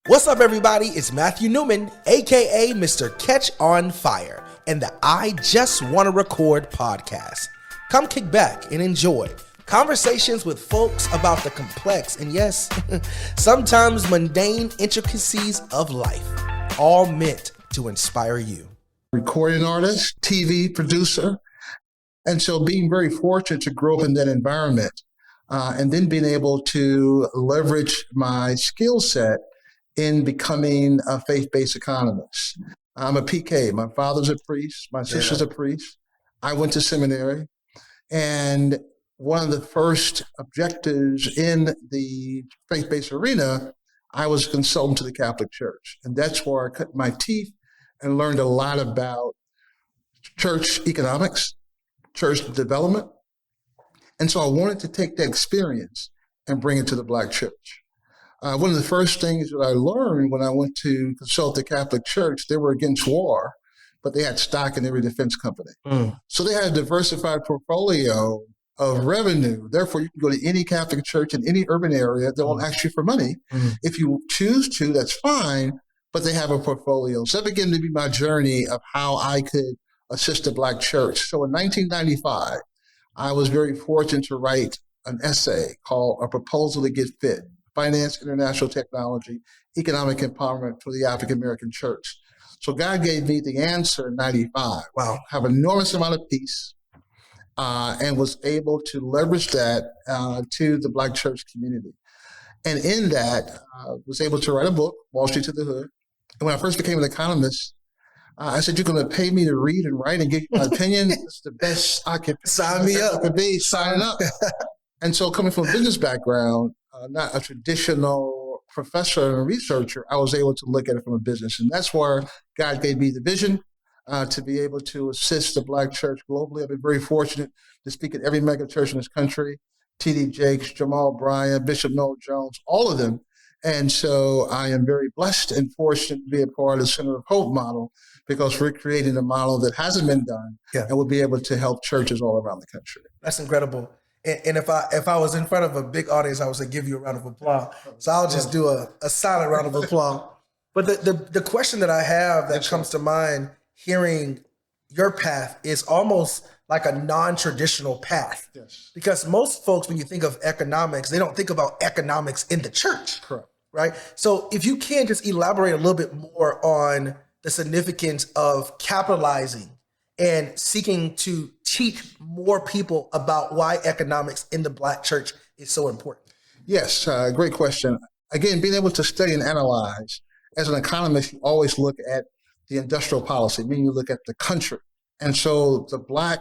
What's up, everybody? It's Matthew Newman, aka Mr. Catch on Fire, and the I Just Want to Record podcast. Come kick back and enjoy conversations with folks about the complex and, yes, sometimes mundane intricacies of life, all meant to inspire you. Recording artist, TV producer, and so being very fortunate to grow up in that environment, and then being able to leverage my skill set in becoming a faith-based economist. I'm a PK. My father's a priest. My sister's a priest. I went to seminary. And one of the first objectives in the faith-based arena, I was a consultant to the Catholic Church. And that's where I cut my teeth and learned a lot about church economics, church development. And so I wanted to take that experience and bring it to the Black church. One of the first things that I learned when I went to consult the Catholic Church, they were against war, but they had stock in every defense company. So they had a diversified portfolio of revenue. Therefore, you can go to any Catholic church in any urban area. They won't ask you for money. If you choose to, that's fine, but they have a portfolio. So that began to be my journey of how I could assist the Black church. So in 1995, I was very fortunate to write an essay called A Proposal to Get Fit: Finance, International Technology, Economic Empowerment for the African American Church. So God gave me the answer in 95. Wow. Have an enormous amount of peace, and was able to leverage that to the Black church community. And in that, was able to write a book, Wall Street to the Hood. And when I first became an economist, I said, you're going to pay me to read and write and give you my opinion? It's the best I could Sign me up. Sign up. And so coming from a business background, not a traditional professor and researcher, I was able to look at it from a business. And that's where God gave me the vision to be able to assist the Black church globally. I've been very fortunate to speak at every mega church in this country: T.D. Jakes, Jamal Bryant, Bishop Noel Jones, all of them. And so I am very blessed and fortunate to be a part of the Center of Hope model, because we're creating a model that hasn't been done and will be able to help churches all around the country. That's incredible. And if I was in front of a big audience, I would say give you a round of applause. So I'll just do a silent round of applause. But the question that I have that comes to mind hearing your path is almost like a non-traditional path. Yes. Because most folks, when you think of economics, they don't think about economics in the church. Correct. Right? So if you can just elaborate a little bit more on the significance of capitalizing and seeking to teach more people about why economics in the Black church is so important. Yes, great question. Again, being able to study and analyze. As an economist, you always look at the industrial policy, meaning you look at the country. And so the Black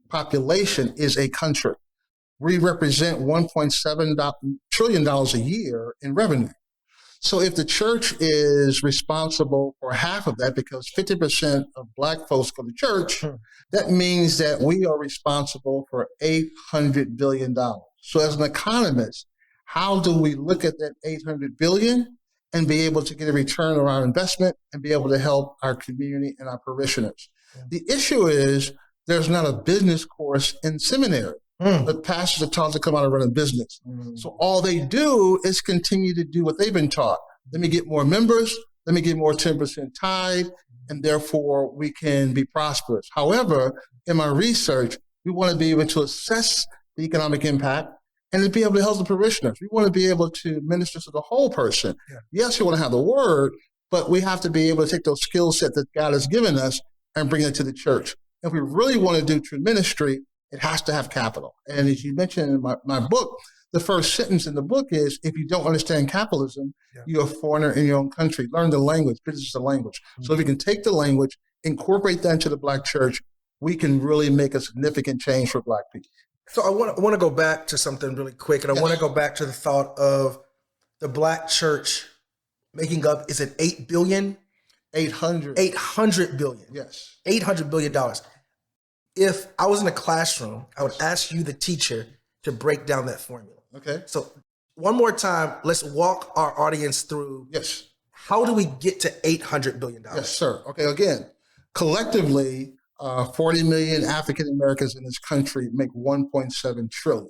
population is a country. We represent $1.7 trillion a year in revenue. So if the church is responsible for half of that, because 50% of Black folks go to church, that means that we are responsible for $800 billion. So as an economist, how do we look at that $800 billion and be able to get a return on our investment and be able to help our community and our parishioners? The issue is there's not a business course in seminary. The pastors are taught to come out and run a business. So all they do is continue to do what they've been taught. Let me get more members. Let me get more 10% tithe, and therefore we can be prosperous. However, in my research, we want to be able to assess the economic impact and to be able to help the parishioners. We want to be able to minister to the whole person. Yes, we want to have the word, but we have to be able to take those skill sets that God has given us and bring it to the church. If we really want to do true ministry, it has to have capital. And as you mentioned in my book, the first sentence in the book is, if you don't understand capitalism, you're a foreigner in your own country. Learn the language. Business is the language. So if we can take the language, incorporate that into the Black church, we can really make a significant change for Black people. So I want to go back to something really quick, and I want to go back to the thought of the Black church making up, is it $8 billion? 800. 800 billion. Yes. $800 billion. If I was in a classroom, I would ask you, the teacher, to break down that formula. Okay. So one more time, let's walk our audience through. Yes. How do we get to $800 billion? Yes, sir. Okay, again, collectively, 40 million African Americans in this country make 1.7 trillion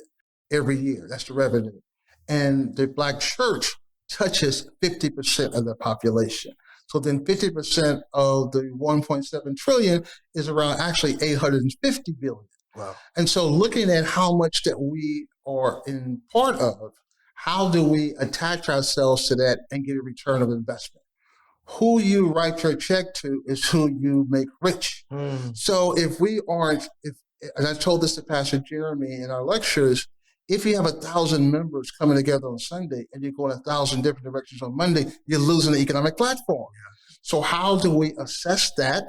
every year. That's the revenue. And the Black church touches 50% of the population. So then 50% of the 1.7 trillion is around actually 850 billion. Wow. And so looking at how much that we are in part of, how do we attach ourselves to that and get a return of investment? Who you write your check to is who you make rich. So if we aren't, and I told this to Pastor Jeremy in our lectures, if you have 1,000 members coming together on Sunday and you're going 1,000 different directions on Monday, you're losing the economic platform. Yeah. So how do we assess that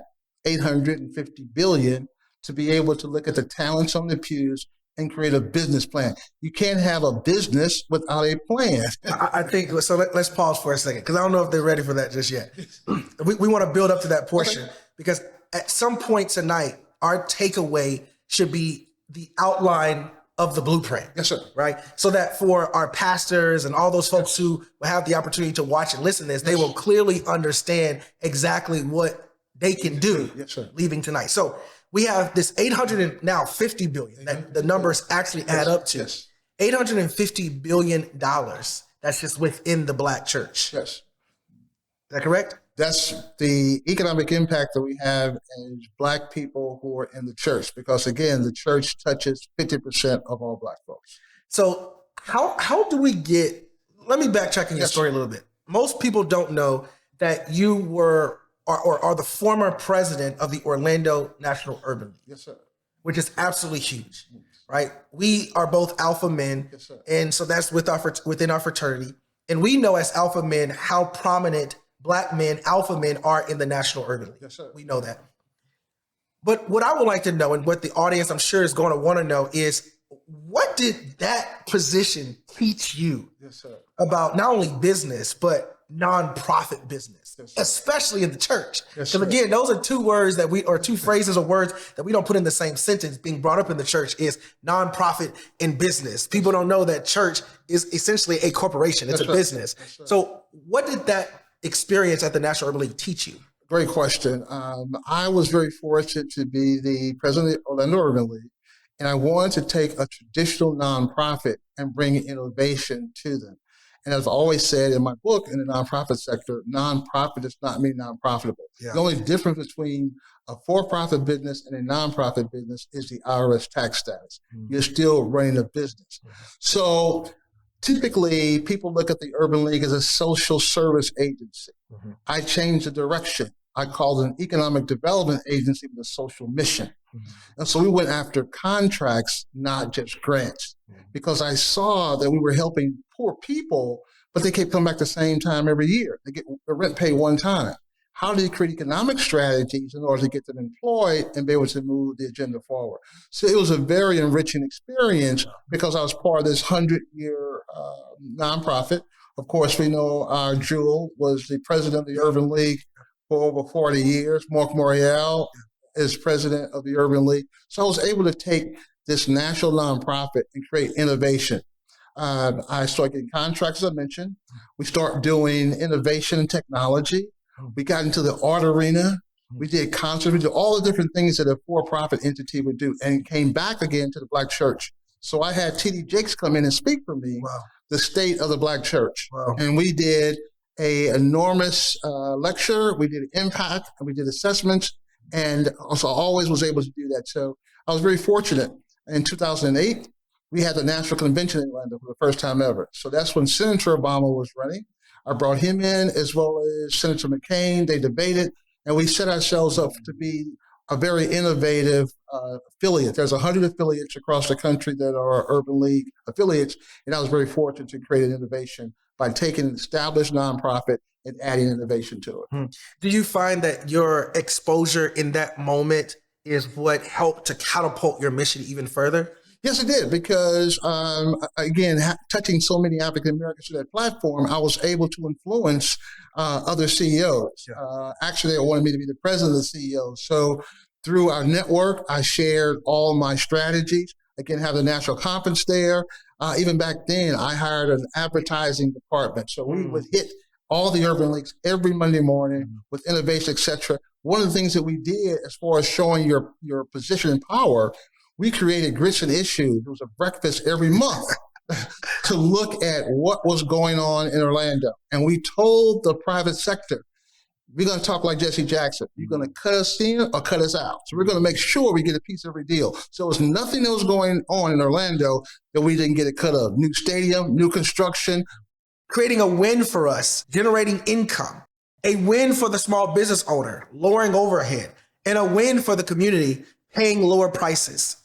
850 billion to be able to look at the talents on the pews and create a business plan? You can't have a business without a plan. I think, so let's pause for a second, because I don't know if they're ready for that just yet. We want to build up to that portion, because at some point tonight, our takeaway should be the outline of the blueprint. Yes, sir. Right? So that for our pastors and all those folks who will have the opportunity to watch and listen to this, they will clearly understand exactly what they can do leaving tonight. So we have this 850 billion that the numbers actually add up to. Yes. $850 billion that's just within the Black church. Yes. Is that correct? That's the economic impact that we have as Black people who are in the church, because again, the church touches 50% of all Black folks. So how do we get, let me backtrack in your story a little bit. Most people don't know that you were or are the former president of the Orlando National Urban League. Yes, sir. Which is absolutely huge, right? We are both alpha men, yes, sir. And so that's within our fraternity. And we know as alpha men how prominent Black men, alpha men are in the National Urban League. Yes, sir. We know that. But what I would like to know, and what the audience I'm sure is going to want to know, is what did that position teach you about not only business, but nonprofit business, especially in the church? Because again, those are two words that or two phrases or words that we don't put in the same sentence. Being brought up in the church is nonprofit and business. People don't know that church is essentially a corporation. It's a business. So what did that experience at the National Urban League teach you? Great question. I was very fortunate to be the president of the Orlando Urban League, and I wanted to take a traditional nonprofit and bring innovation to them. And as I always said in my book, in the nonprofit sector, nonprofit does not mean non-profitable. Yeah. The only difference between a for-profit business and a nonprofit business is the IRS tax status. You're still running a business. So typically, people look at the Urban League as a social service agency. I changed the direction. I called it an economic development agency with a social mission. And so we went after contracts, not just grants, because I saw that we were helping poor people, but they kept coming back the same time every year. They get the rent paid one time. How do you create economic strategies in order to get them employed and be able to move the agenda forward? So it was a very enriching experience because I was part of this 100-year nonprofit. Of course, we know our jewel was the president of the Urban League for over 40 years. Mark Morial is president of the Urban League. So I was able to take this national nonprofit and create innovation. I started getting contracts, as I mentioned. We started doing innovation and technology. We got into the art arena. We did concerts. We did all the different things that a for-profit entity would do, and came back again to the Black church. So I had T.D. Jakes come in and speak for me, the state of the Black church. And we did an enormous lecture. We did impact, and we did assessments, and also always was able to do that. So I was very fortunate. In 2008, we had the National Convention in Orlando for the first time ever. So that's when Senator Obama was running. I brought him in as well as Senator McCain. They debated, and we set ourselves up to be a very innovative affiliate. There's 100 affiliates across the country that are Urban League affiliates, and I was very fortunate to create an innovation by taking an established nonprofit and adding innovation to it. Do you find that your exposure in that moment is what helped to catapult your mission even further? Yes, it did, because, again, touching so many African Americans to that platform, I was able to influence other CEOs. Actually, they wanted me to be the president of the CEOs. So through our network, I shared all my strategies. Again, have the national conference there. Even back then, I hired an advertising department. So we would hit all the urban leagues every Monday morning with innovation, et cetera. One of the things that we did as far as showing your position in power, we created Grits and Issues. It was a breakfast every month to look at what was going on in Orlando. And we told the private sector, we're going to talk like Jesse Jackson. You're going to cut us in or cut us out. So we're going to make sure we get a piece of every deal. So it was nothing that was going on in Orlando that we didn't get a cut of. New stadium, new construction. Creating a win for us, generating income, a win for the small business owner, lowering overhead, and a win for the community, paying lower prices.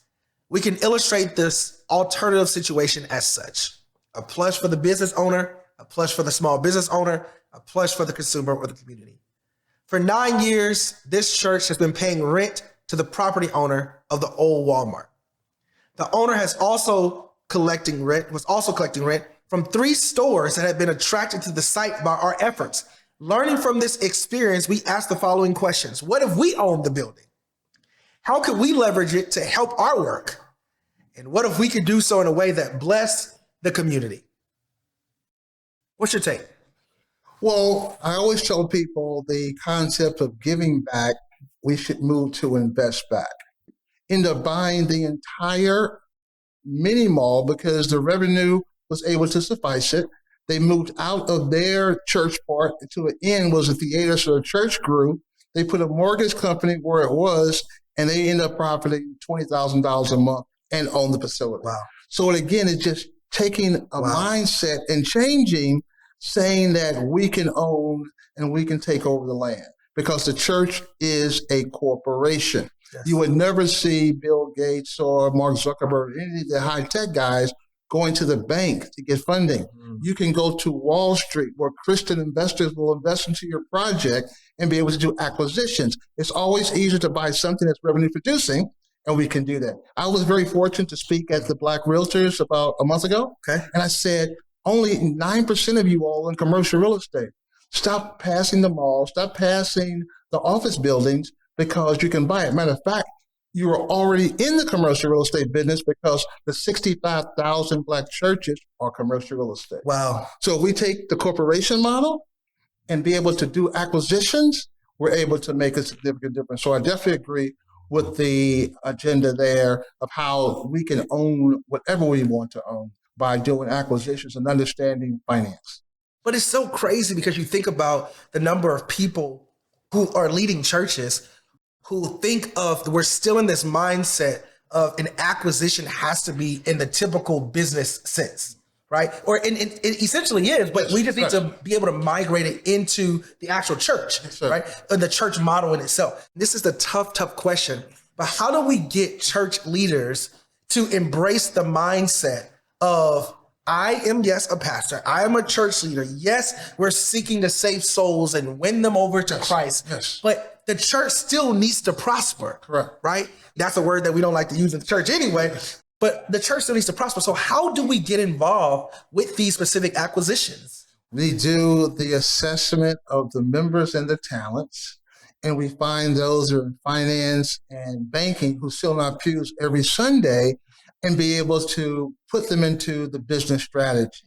We can illustrate this alternative situation as such. A plus for the business owner, a plus for the small business owner, a plus for the consumer or the community. For 9 years, this church has been paying rent to the property owner of the old Walmart. The owner was also collecting rent from 3 stores that had been attracted to the site by our efforts. Learning from this experience, we asked the following questions. What if we owned the building? How could we leverage it to help our work? And what if we could do so in a way that blessed the community? What's your take? Well, I always tell people the concept of giving back, we should move to invest back. End up buying the entire mini mall because the revenue was able to suffice it. They moved out of their church part to an end was a theater, so the church grew. They put a mortgage company where it was, and they end up profiting $20,000 a month and own the facility. Wow. So again, it's just taking a mindset and changing, saying that we can own and we can take over the land because the church is a corporation. Yes. You would never see Bill Gates or Mark Zuckerberg, any of the high-tech guys going to the bank to get funding. You can go to Wall Street where Christian investors will invest into your project and be able to do acquisitions. It's always easier to buy something that's revenue producing, and we can do that. I was very fortunate to speak at the Black Realtors about a month ago. Okay. And I said, only 9% of you all in commercial real estate. Stop passing the mall, stop passing the office buildings because you can buy it. Matter of fact, you are already in the commercial real estate business because the 65,000 Black churches are commercial real estate. Wow. So if we take the corporation model and be able to do acquisitions, we're able to make a significant difference. So I definitely agree with the agenda there of how we can own whatever we want to own by doing acquisitions and understanding finance. But it's so crazy because you think about the number of people who are leading churches who think of, we're still in this mindset of an acquisition has to be in the typical business sense, right? Or it essentially is, but we just need to be able to migrate it into the actual church, right? Or the church model in itself. This is the tough question. But how do we get church leaders to embrace the mindset of, I am, yes, a pastor. I am a church leader. Yes, we're seeking to save souls and win them over to Christ. Yes. But the church still needs to prosper. Correct. Right? That's a word that we don't like to use in the church anyway. But the church still needs to prosper. So how do we get involved with these specific acquisitions? We do the assessment of the members and the talents. And we find those who are in finance and banking who sit on our pews every Sunday and be able to put them into the business strategy.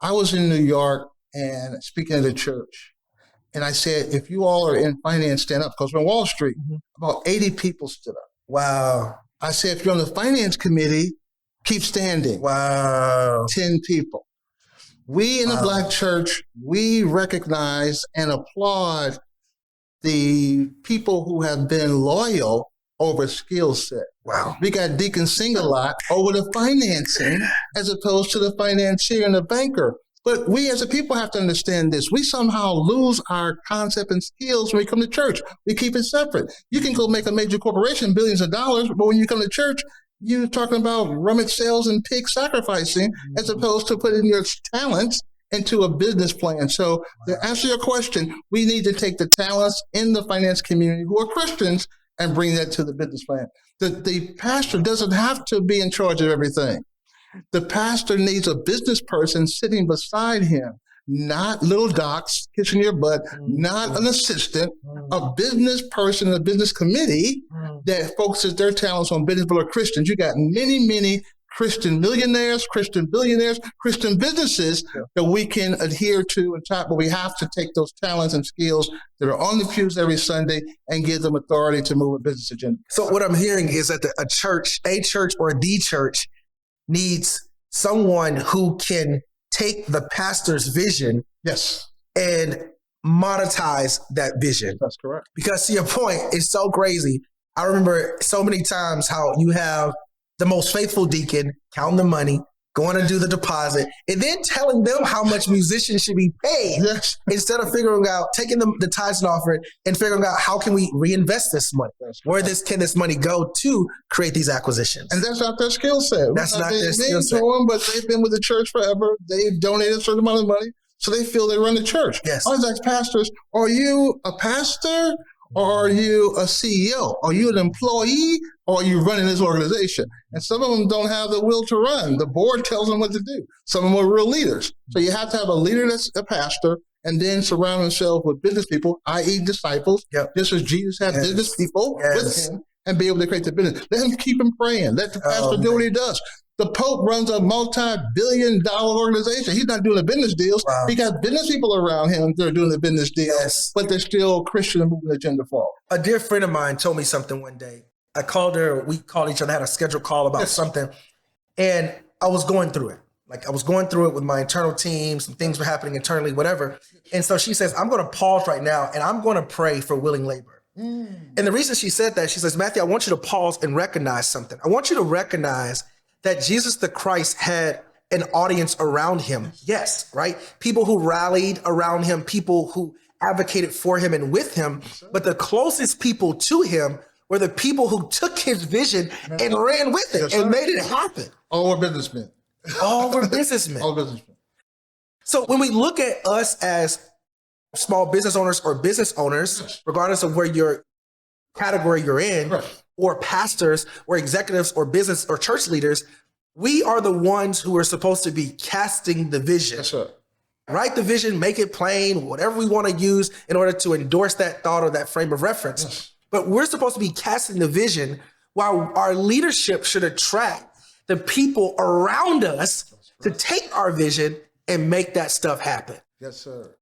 I was in New York and speaking at a church, and I said, if you all are in finance, stand up, because we're on Wall Street, about 80 people stood up. Wow. I said, if you're on the finance committee, keep standing. Wow. 10 people. We in the Black church, we recognize and applaud the people who have been loyal over skill set. Wow. We got Deacon Sing-a-Lot over the financing as opposed to the financier and the banker. But we as a people have to understand this. We somehow lose our concept and skills when we come to church. We keep it separate. You can go make a major corporation, billions of dollars, but when you come to church, you're talking about rummage sales and pig sacrificing as opposed to putting your talents into a business plan. So to answer your question, we need to take the talents in the finance community who are Christians and bring that to the business plan. The pastor doesn't have to be in charge of everything. The pastor needs a business person sitting beside him, not little docs kissing your butt, not an assistant, a business person, a business committee that focuses their talents on business or Christians. You got many Christian millionaires, Christian billionaires, Christian businesses that we can adhere to and tap, but we have to take those talents and skills that are on the pews every Sunday and give them authority to move a business agenda. So what I'm hearing is that a church or the church needs someone who can take the pastor's vision Yes, and monetize that vision. that's correct. Because to your point, it's so crazy. I remember so many times how you have the most faithful deacon counting the money, going to do the deposit, and then telling them how much musicians should be paid Yes, instead of figuring out, taking the tithes and offering and figuring out how can we reinvest this money? that's Where correct. can this money go to create these acquisitions? And that's not their skill set. That's not their skill set. But they've been with the church forever. They've donated a certain amount of money, so they feel they run the church. Yes. I always ask pastors, are you a pastor or are you a CEO? Are you an employee or are you running this organization? And some of them don't have the will to run. The board tells them what to do. Some of them are real leaders. So you have to have a leader that's a pastor and then surround himself with business people, i.e. disciples, Yep. just as Jesus had Yes. business people Yes. with him and be able to create the business. Let him keep him praying. Let the pastor do what he does. The Pope runs a multi-billion-dollar organization. He's not doing the business deals. Wow. He got business people around him that are doing the business deals, Yes. but they're still Christian and moving the agenda forward. A dear friend of mine told me something one day. I called her, we called each other, had a scheduled call about something, and I was going through it. Like I was going through it with my internal team, some things were happening internally, whatever. And so she says, I'm going to pause right now and I'm going to pray for willing labor. And the reason she said that, she says, Matthew, I want you to pause and recognize something. I want you to recognize that Jesus the Christ had an audience around him. Yes, right? People who rallied around him, people who advocated for him and with him. But the closest people to him were the people who took his vision and ran with it and made it happen. All are businessmen. All were businessmen. All businessmen. So when we look at us as small business owners or business owners, regardless of where your category you're in, Right. or pastors or executives or business or church leaders, we are the ones who are supposed to be casting the vision. Yes, sir. Write the vision, make it plain, whatever we want to use in order to endorse that thought or that frame of reference. Yes. But we're supposed to be casting the vision, while our leadership should attract the people around us to take our vision and make that stuff happen. Yes, sir.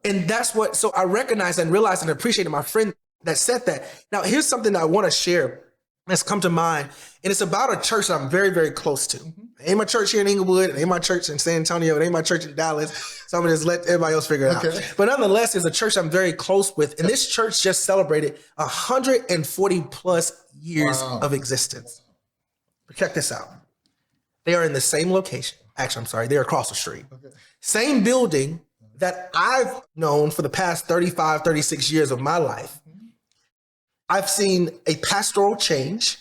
And that's what, so I recognize and realize and appreciate my friend that said that. Now, here's something that I want to share that's come to mind. And it's about a church that I'm very, very close to. It ain't my church here in Inglewood. It ain't my church in San Antonio. It ain't my church in Dallas. So I'm going to just let everybody else figure it Okay. out. But nonetheless, it's a church I'm very close with. And this church just celebrated 140 plus years Wow. of existence. But check this out. They are in the same location. Actually, I'm sorry. They're across the street. Okay. Same building that I've known for the past 35, 36 years of my life. I've seen a pastoral change,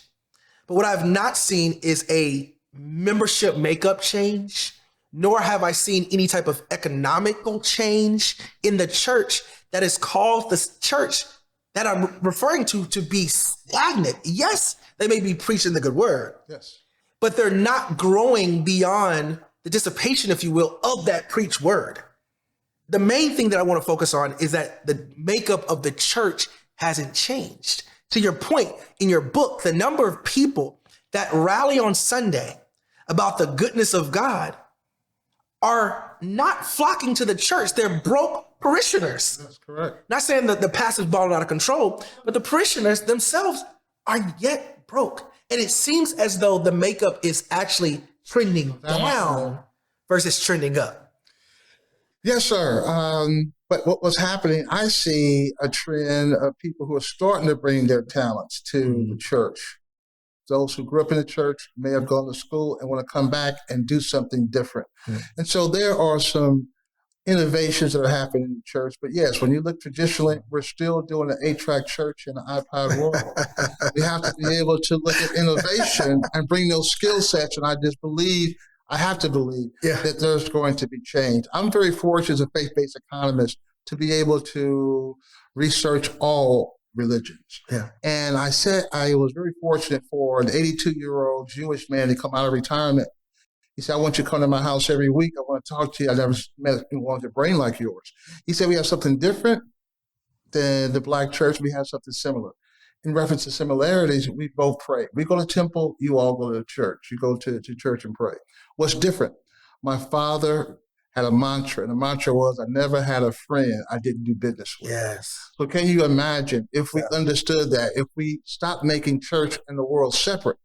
but what I've not seen is a membership makeup change, nor have I seen any type of economical change in the church that has caused the church that I'm referring to be stagnant. Yes, they may be preaching the good word, Yes. but they're not growing beyond the dissipation, if you will, of that preached word. The main thing that I want to focus on is that the makeup of the church hasn't changed. To your point, in your book, the number of people that rally on Sunday about the goodness of God are not flocking to the church. They're broke parishioners. That's correct. Not saying that the pastor's balling out of control, but the parishioners themselves are yet broke. And it seems as though the makeup is actually trending down versus trending up. Yes, sir. But what was happening, I see a trend of people who are starting to bring their talents to the church. Those who grew up in the church may have gone to school and want to come back and do something different. And so there are some innovations that are happening in the church. But yes, when you look traditionally, we're still doing an 8-track church in an iPod world. We have to be able to look at innovation and bring those skill sets. And I have to believe that there's going to be change. I'm very fortunate as a faith-based economist to be able to research all religions. Yeah. And I said I was very fortunate for an 82-year-old Jewish man to come out of retirement. He said, I want you to come to my house every week. I want to talk to you. I never met anyone with a brain like yours. He said, we have something different than the Black church. We have something similar. In reference to similarities, we both pray. We go to temple, you all go to church. You go to church and pray. What's different? My father had a mantra, and the mantra was, I never had a friend I didn't do business with. Yes. So can you imagine if we understood that, if we stopped making church and the world separate,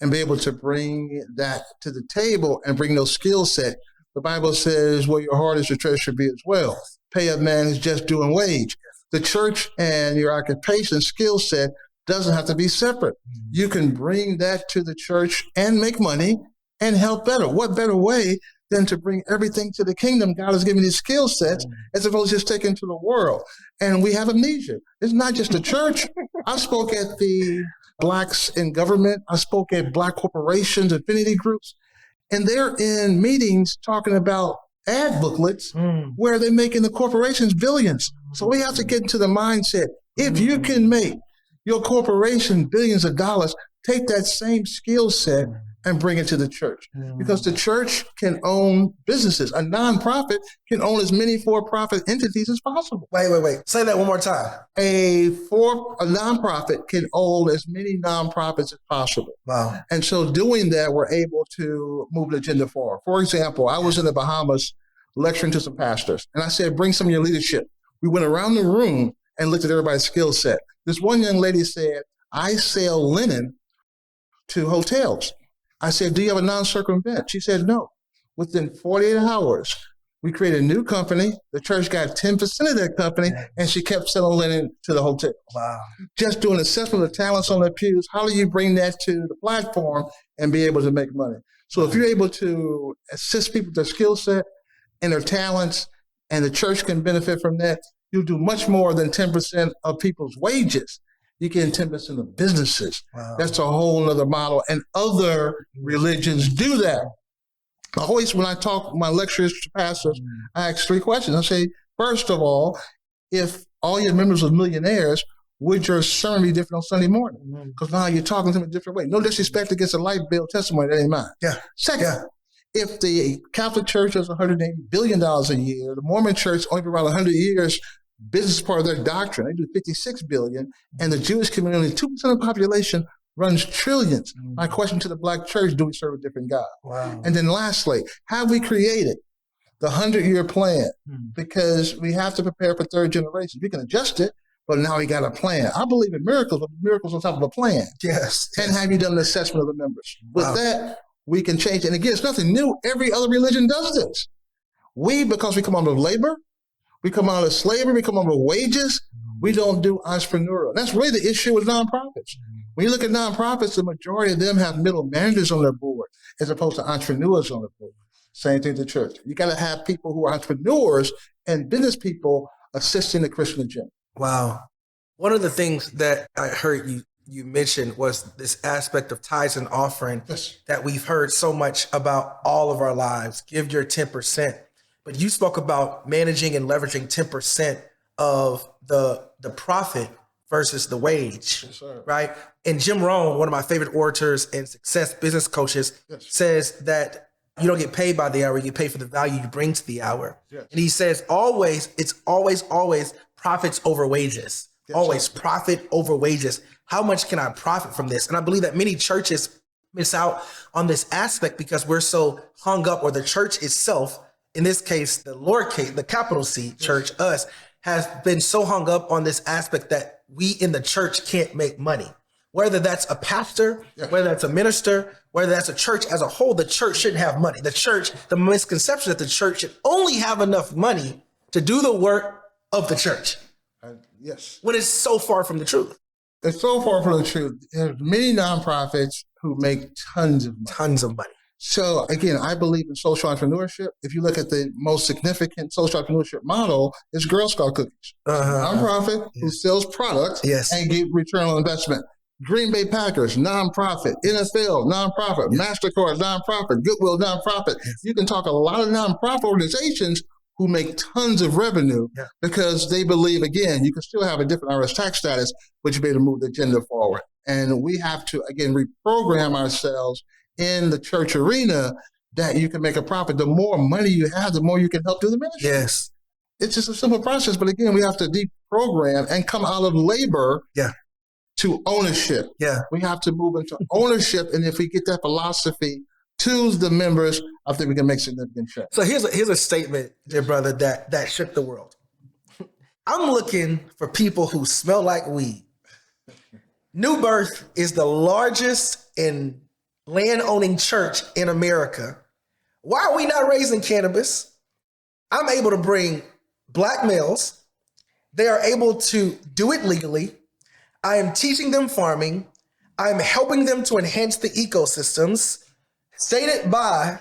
and be able to bring that to the table and bring those skill set. The Bible says, where your heart is, your treasure should be as well. Pay a man his just due and wage. The church and your occupation skill set doesn't have to be separate. You can bring that to the church and make money and help better. What better way than to bring everything to the kingdom? God has given these skill sets as opposed to just taking to the world. And we have amnesia. It's not just the church. I spoke at the Blacks in Government. I spoke at Black corporations, affinity groups, and they're in meetings talking about ad booklets where they're making the corporations billions. So we have to get into the mindset. If you can make your corporation billions of dollars, take that same skill set and bring it to the church. Because the church can own businesses. A nonprofit can own as many for-profit entities as possible. Wait. Say that one more time. A nonprofit can own as many nonprofits as possible. Wow. And so doing that, we're able to move the agenda forward. For example, I was in the Bahamas lecturing to some pastors, and I said, bring some of your leadership. We went around the room and looked at everybody's skill set. This one young lady said, I sell linen to hotels. I said, do you have a non-circumvent? She said, no. Within 48 hours, we created a new company. The church got 10% of that company, and she kept selling linen to the hotel. Wow. Just doing assessment of talents on the pews. How do you bring that to the platform and be able to make money? So if you're able to assist people with their skill set and their talents, and the church can benefit from that, you'll do much more than 10% of people's wages. You get 10% of businesses. Wow. That's a whole other model. And other religions do that. I always, when I talk my lectures to pastors, I ask 3 questions. I say, first of all, if all your members were millionaires, would your sermon be different on Sunday morning? Because now you're talking to them a different way. No disrespect against a light bill testimony, that ain't mine. Yeah. Second, if the Catholic Church does $180 billion a year, the Mormon Church only for around 100 years, business is part of their doctrine. They do $56 billion, and the Jewish community, only 2% of the population, runs trillions. My question to the Black church, do we serve a different God? Wow. And then lastly, have we created the 100-year plan? Because we have to prepare for third generation. We can adjust it, but now we got a plan. I believe in miracles, but miracles on top of a plan. Yes. And have you done an assessment of the members? With that, we can change. And again, it's nothing new. Every other religion does this. Because we come out of labor, we come out of slavery, we come out of wages, we don't do entrepreneurial. That's really the issue with nonprofits. When you look at nonprofits, the majority of them have middle managers on their board as opposed to entrepreneurs on their board. Same thing to church. You got to have people who are entrepreneurs and business people assisting the Christian agenda. Wow. One of the things that I heard you mentioned was this aspect of tithes and offering that we've heard so much about all of our lives. Give your 10%. But you spoke about managing and leveraging 10% of the profit versus the wage, right? And Jim Rohn, one of my favorite orators and success business coaches, says that you don't get paid by the hour, you get paid for the value you bring to the hour. And he says it's always profits over wages. Always profit over wages. How much can I profit from this? And I believe that many churches miss out on this aspect because we're so hung up, or the church itself, in this case, the capital C church, us, has been so hung up on this aspect that we in the church can't make money. Whether that's a pastor, whether that's a minister, whether that's a church as a whole, the church shouldn't have money. The misconception that the church should only have enough money to do the work of the church. When it's so far from the truth. It's so far from the truth. There's many nonprofits who make tons of money. So again, I believe in social entrepreneurship. If you look at the most significant social entrepreneurship model, it's Girl Scout cookies. Nonprofit who sells products and get return on investment. Green Bay Packers, nonprofit. NFL, nonprofit. MasterCard, nonprofit. Goodwill, nonprofit. You can talk a lot of nonprofit organizations who make tons of revenue because they believe, again, you can still have a different IRS tax status, but you'll be able to move the agenda forward. And we have to, again, reprogram ourselves in the church arena that you can make a profit. The more money you have, the more you can help do the ministry. Yes. It's just a simple process. But again, we have to deprogram and come out of labor to ownership. We have to move into ownership. And if we get that philosophy to the members, I think we can make significant change. So here's a statement, dear brother, that shook the world. I'm looking for people who smell like weed. New Birth is the largest and land-owning church in America, why are we not raising cannabis? I'm able to bring black males. They are able to do it legally. I am teaching them farming. I'm helping them to enhance the ecosystems. Stated by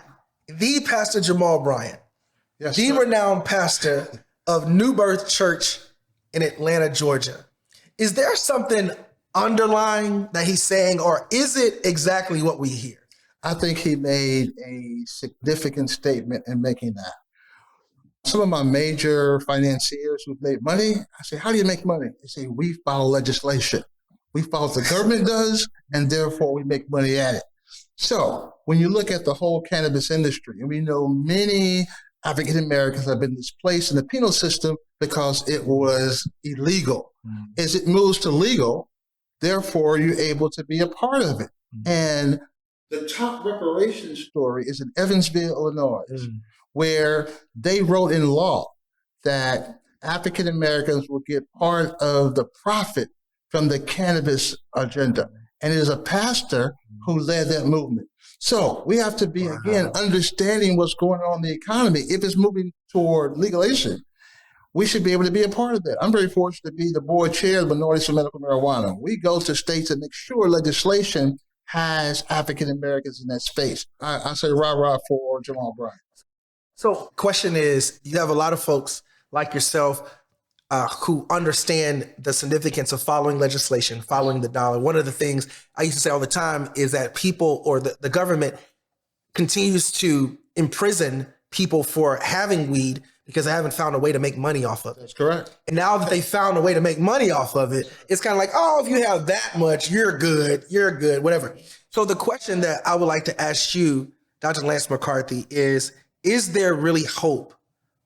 the Pastor Jamal Bryant, Yes, the sir. renowned pastor of New Birth Church in Atlanta, Georgia. Is there something underlying that he's saying, or is it exactly what we hear? I think he made a significant statement in making that. Some of my major financiers who've made money, I say, how do you make money? They say, we follow legislation. We follow what the government does, and therefore we make money at it. So when you look at the whole cannabis industry, and we know many African Americans have been displaced in the penal system because it was illegal. As it moves to legal, therefore you're able to be a part of it. And the top reparations story is in Evansville, Illinois, where they wrote in law that African Americans will get part of the profit from the cannabis agenda. And it is a pastor who led that movement. So we have to be, again, understanding what's going on in the economy. If it's moving toward legalization, we should be able to be a part of that. I'm very fortunate to be the board chair of the Minorities for Medical Marijuana. We go to states and make sure legislation has African Americans in that space. I say rah-rah for Jamal Bryant. So question is, you have a lot of folks like yourself who understand the significance of following legislation, following the dollar. One of the things I used to say all the time is that people or the government continues to imprison people for having weed because they haven't found a way to make money off of it. That's correct. And now that they found a way to make money off of it, it's kind of like, oh, if you have that much, you're good, whatever. So the question that I would like to ask you, Dr. Lance McCarthy, is there really hope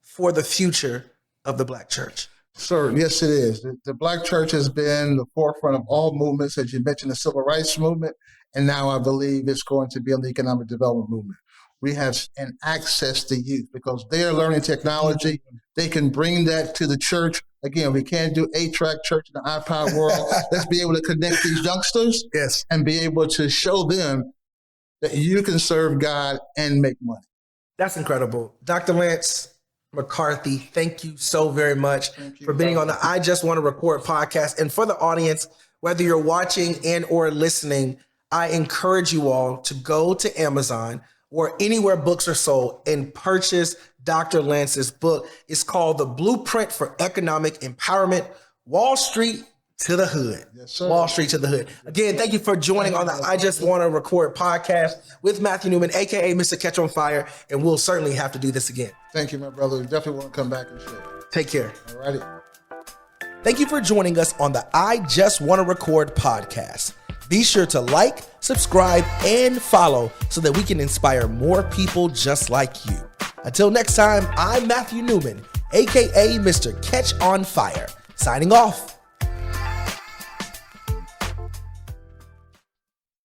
for the future of the Black church? Sir, yes, it is. The Black church has been the forefront of all movements, as you mentioned, the civil rights movement, and now I believe it's going to be on the economic development movement. We have an access to youth because they are learning technology. They can bring that to the church. Again, we can't do 8-track church in the iPod world. Let's be able to connect these youngsters and be able to show them that you can serve God and make money. That's incredible. Dr. Lance McCarthy, thank you so very much for being on the I Just Want to Record podcast. And for the audience, whether you're watching and or listening, I encourage you all to go to Amazon or anywhere books are sold and purchase Dr. Lance's book. It's called The Blueprint for Economic Empowerment, Wall Street to the Hood. Yes, sir. Wall Street to the Hood. Again, thank you for joining on the I Just Want to Record podcast with Matthew Newman, a.k.a. Mr. Catch on Fire, and we'll certainly have to do this again. Thank you, my brother. We definitely want to come back and share. Take care. All righty. Thank you for joining us on the I Just Want to Record podcast. Be sure to like, subscribe, and follow so that we can inspire more people just like you. Until next time, I'm Matthew Newman, a.k.a. Mr. Catch on Fire, signing off.